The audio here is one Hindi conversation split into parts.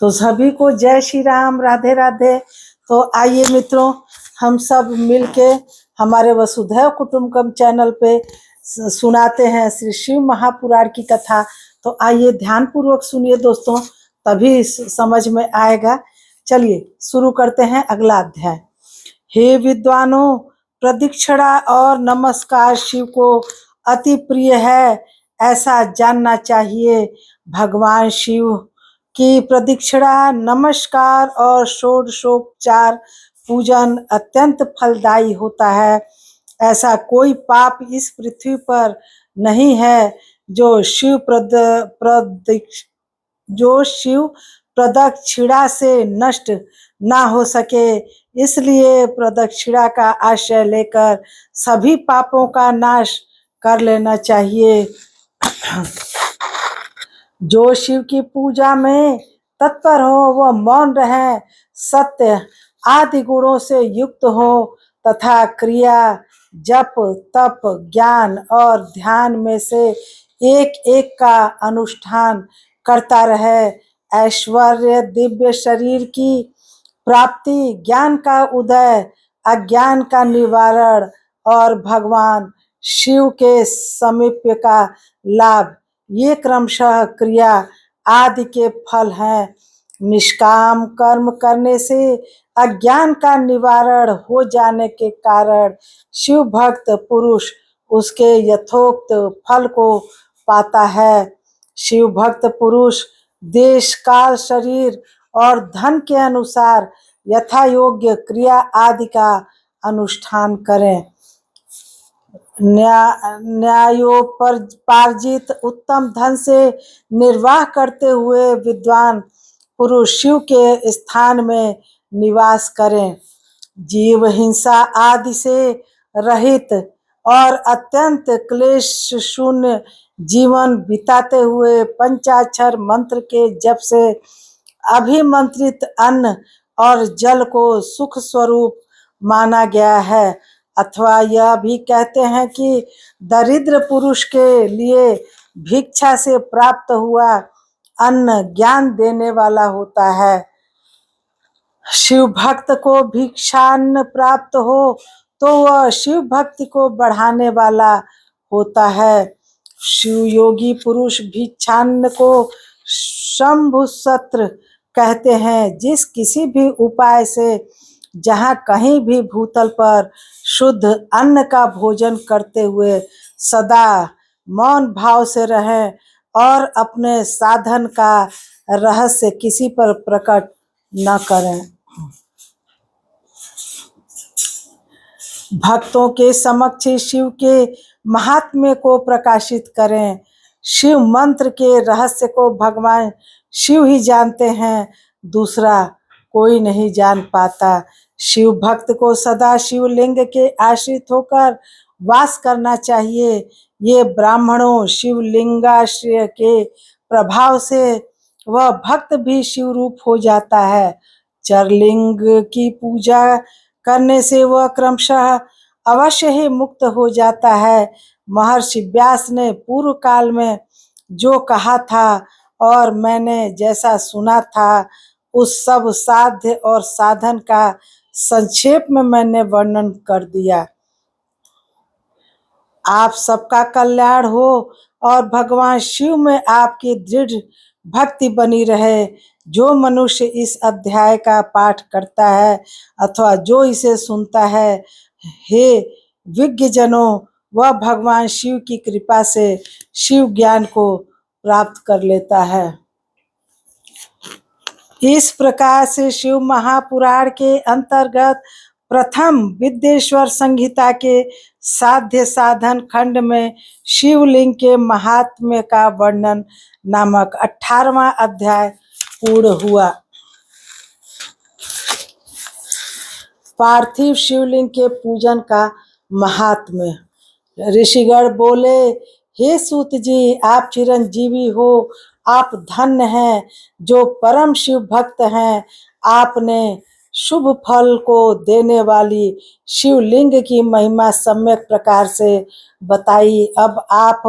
तो सभी को जय श्री राम, राधे राधे। तो आइए मित्रों, हम सब मिलके हमारे वसुधैव कुटुंबकम चैनल पे सुनाते हैं श्री शिव महापुराण की कथा। तो आइए ध्यान पूर्वक सुनिए दोस्तों, तभी समझ में आएगा। चलिए शुरू करते हैं अगला अध्याय। हे विद्वानों, प्रदक्षिणा और नमस्कार शिव को अति प्रिय है, ऐसा जानना चाहिए। भगवान शिव की प्रदक्षिणा, नमस्कार और षोडशोपचार पूजन अत्यंत फलदायी होता है। ऐसा कोई पाप इस पृथ्वी पर नहीं है जो शिव प्रदक्षिणा से नष्ट ना हो सके। इसलिए प्रदक्षिणा का आश्रय लेकर सभी पापों का नाश कर लेना चाहिए। जो शिव की पूजा में तत्पर हो वह मौन रहे, सत्य आदि गुणों से युक्त हो तथा क्रिया, जप, तप, ज्ञान और ध्यान में से एक एक का अनुष्ठान करता रहे। ऐश्वर्य, दिव्य शरीर की प्राप्ति, ज्ञान का उदय, अज्ञान का निवारण और भगवान शिव के सामीप्य का लाभ, ये क्रमशः क्रिया आदि के फल हैं। निष्काम कर्म करने से अज्ञान का निवारण हो जाने के कारण शिव भक्त पुरुष उसके यथोक्त फल को पाता है। शिव भक्त पुरुष देश, काल, शरीर और धन के अनुसार यथा योग्य क्रिया आदि का अनुष्ठान करें। न्यायोपार्जित उत्तम धन से निर्वाह करते हुए विद्वान पुरुष शिव के स्थान में निवास करें। जीव हिंसा आदि से रहित और अत्यंत क्लेश शून्य जीवन बिताते हुए पंचाक्षर मंत्र के जप से अभिमंत्रित अन्न और जल को सुख स्वरूप माना गया है। अथवा यह भी कहते हैं कि दरिद्र पुरुष के लिए भिक्षा से प्राप्त हुआ अन्न ज्ञान देने वाला होता है। शिव भक्त को भिक्षान्न प्राप्त हो तो वह शिव भक्ति को बढ़ाने वाला होता है। शिव योगी पुरुष भिक्षान्न को शंभु सत्र कहते हैं। जिस किसी भी उपाय से जहाँ कहीं भी भूतल पर शुद्ध अन्न का भोजन करते हुए सदा मौन भाव से रहें और अपने साधन का रहस्य किसी पर प्रकट न करें। भक्तों के समक्ष शिव के महात्म्य को प्रकाशित करें। शिव मंत्र के रहस्य को भगवान शिव ही जानते हैं, दूसरा कोई नहीं जान पाता। शिव भक्त को सदा शिवलिंग के आश्रित होकर वास करना चाहिए। ये ब्राह्मणों शिवलिंगाश्रय के प्रभाव से वह भक्त भी शिव रूप हो जाता है। चरलिंग की पूजा करने से वह क्रमशः अवश्य ही मुक्त हो जाता है। महर्षि व्यास ने पूर्व काल में जो कहा था और मैंने जैसा सुना था, उस सब साध्य और साधन का संक्षेप में मैंने वर्णन कर दिया। आप सबका कल्याण हो और भगवान शिव में आपकी दृढ़ भक्ति बनी रहे। जो मनुष्य इस अध्याय का पाठ करता है अथवा जो इसे सुनता है, हे विज्ञजनों, वह भगवान शिव की कृपा से शिव ज्ञान को प्राप्त कर लेता है। इस प्रकार से शिव महापुराण के अंतर्गत प्रथम विद्येश्वर संहिता के साध्य साधन खंड में शिवलिंग के महात्म्य का वर्णन नामक 18वां अध्याय पूर्ण हुआ। पार्थिव शिवलिंग के पूजन का महात्म्य। ऋषिगण बोले, हे सूत जी, आप चिरंजीवी हो, आप धन्य हैं जो परम शिव भक्त हैं। आपने शुभ फल को देने वाली शिवलिंग की महिमा सम्यक प्रकार से बताई। अब आप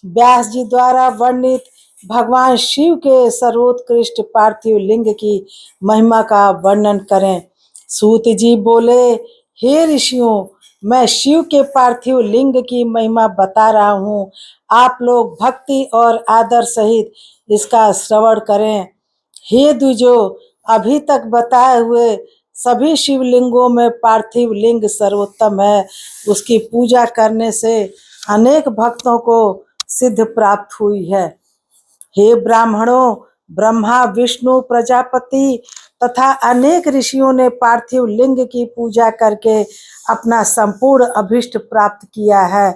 व्यास जी द्वारा वर्णित भगवान शिव के सर्वोत्कृष्ट पार्थिव लिंग की महिमा का वर्णन करें। सूत जी बोले, हे ऋषियों, मैं शिव के पार्थिव लिंग की महिमा बता रहा हूँ। आप लोग भक्ति और आदर सहित इसका श्रवण करें। हे द्विजो, अभी तक बताए हुए सभी शिवलिंगों में पार्थिव लिंग सर्वोत्तम है। उसकी पूजा करने से अनेक भक्तों को सिद्ध प्राप्त हुई है। हे ब्राह्मणों, ब्रह्मा, विष्णु, प्रजापति तथा अनेक ऋषियों ने पार्थिव लिंग की पूजा करके अपना संपूर्ण अभिष्ट प्राप्त किया है।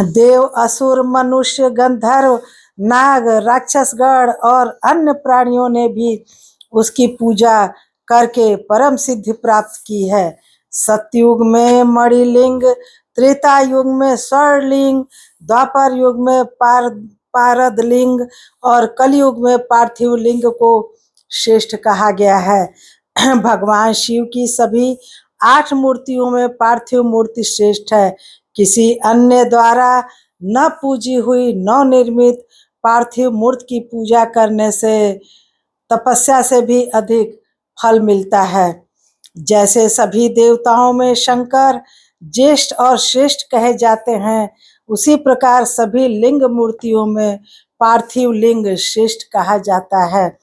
देव, असुर, मनुष्य, गंधर्व, नाग, राक्षसगण और अन्य प्राणियों ने भी उसकी पूजा करके परम सिद्धि प्राप्त की है। सतयुग में मणिलिंग, त्रेता युग में स्वर्णलिंग, द्वापर युग में पारद लिंग और कलयुग में पार्थिव लिंग को श्रेष्ठ कहा गया है। भगवान शिव की सभी 8 मूर्तियों में पार्थिव मूर्ति श्रेष्ठ है। किसी अन्य द्वारा न पूजी हुई नवनिर्मित पार्थिव मूर्ति की पूजा करने से तपस्या से भी अधिक फल मिलता है। जैसे सभी देवताओं में शंकर ज्येष्ठ और श्रेष्ठ कहे जाते हैं, उसी प्रकार सभी लिंग मूर्तियों में पार्थिव लिंग श्रेष्ठ कहा जाता है।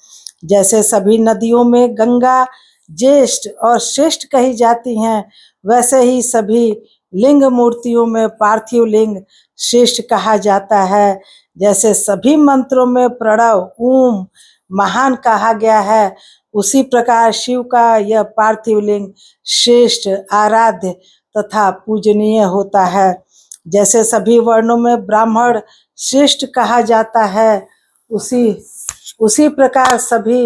जैसे सभी नदियों में गंगा ज्येष्ठ और श्रेष्ठ कही जाती हैं, वैसे ही सभी लिंग मूर्तियों में पार्थिव लिंग श्रेष्ठ कहा जाता है। जैसे सभी मंत्रों में प्रणव ओम महान कहा गया है, उसी प्रकार शिव का यह पार्थिव लिंग श्रेष्ठ, आराध्य तथा पूजनीय होता है। जैसे सभी वर्णों में ब्राह्मण श्रेष्ठ कहा जाता है, उसी प्रकार सभी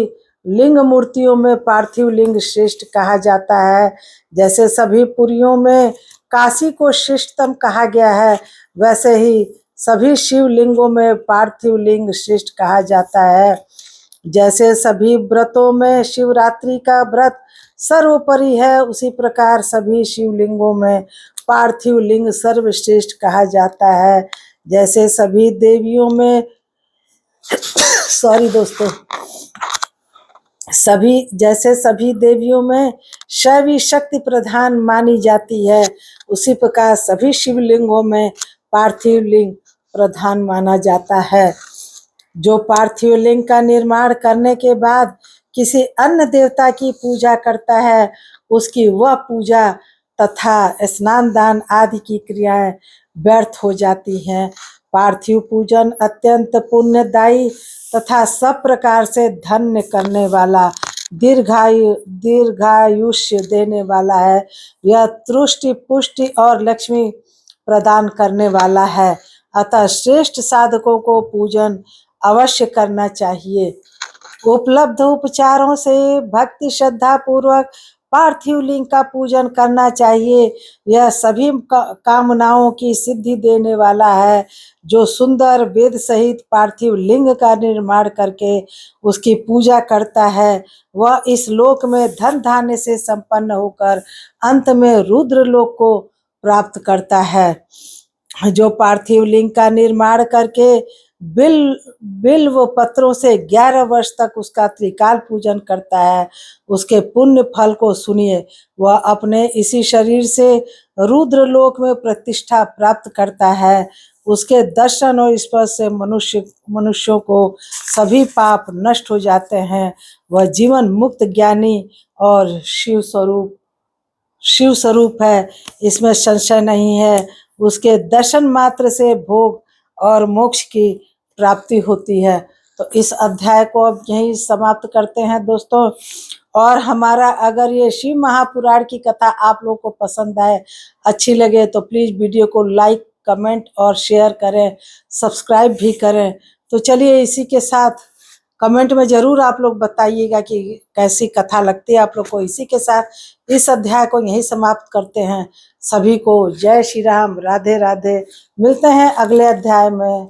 लिंग मूर्तियों में पार्थिव लिंग श्रेष्ठ कहा जाता है। जैसे सभी पुरियों में काशी को श्रेष्ठतम कहा गया है, वैसे ही सभी शिवलिंगों में पार्थिव लिंग श्रेष्ठ कहा जाता है। जैसे सभी व्रतों में शिवरात्रि का व्रत सर्वोपरि है, उसी प्रकार सभी शिवलिंगों में पार्थिव लिंग सर्वश्रेष्ठ कहा जाता है। जैसे सभी देवियों में सभी देवियों में शैवी शक्ति प्रधान मानी जाती है, उसी प्रकार सभी शिवलिंगों में पार्थिव लिंग प्रधान माना जाता है। जो पार्थिव लिंग का निर्माण करने के बाद किसी अन्य देवता की पूजा करता है, उसकी वह पूजा तथा स्नान दान आदि की क्रियाएं व्यर्थ हो जाती हैं। पार्थिव पूजन अत्यंत पुण्यदायी तथा सब प्रकार से धन्य करने वाला, दीर्घायुष्य देने वाला है। यह तुष्टि, पुष्टि और लक्ष्मी प्रदान करने वाला है। अतः श्रेष्ठ साधकों को पूजन अवश्य करना चाहिए। उपलब्ध उपचारों से भक्ति श्रद्धा पूर्वक पार्थिव लिंग का पूजन करना चाहिए। यह सभी कामनाओं की सिद्धि देने वाला है। जो सुंदर वेद सहित पार्थिव लिंग का निर्माण करके उसकी पूजा करता है, वह इस लोक में धन धान्य से संपन्न होकर अंत में रुद्र लोक को प्राप्त करता है। जो पार्थिव लिंग का निर्माण करके बिल्व पत्रों से 11 वर्ष तक उसका त्रिकाल पूजन करता है, उसके पुण्य फल को सुनिए। वह अपने इसी शरीर से रुद्र लोक में प्रतिष्ठा प्राप्त करता है। उसके दर्शन और स्पर्श से मनुष्यों को सभी पाप नष्ट हो जाते हैं। वह जीवन मुक्त ज्ञानी और शिव स्वरूप है, इसमें संशय नहीं है। उसके दर्शन मात्र से भोग और मोक्ष की प्राप्ति होती है। तो इस अध्याय को अब यहीं समाप्त करते हैं दोस्तों। और हमारा अगर ये शिव महापुराण की कथा आप लोगों को पसंद आए, अच्छी लगे, तो प्लीज़ वीडियो को लाइक, कमेंट और शेयर करें, सब्सक्राइब भी करें। तो चलिए, इसी के साथ कमेंट में ज़रूर आप लोग बताइएगा कि कैसी कथा लगती है आप लोग को। इसी के साथ इस अध्याय को यहीं समाप्त करते हैं। सभी को जय श्री राम, राधे राधे। मिलते हैं अगले अध्याय में।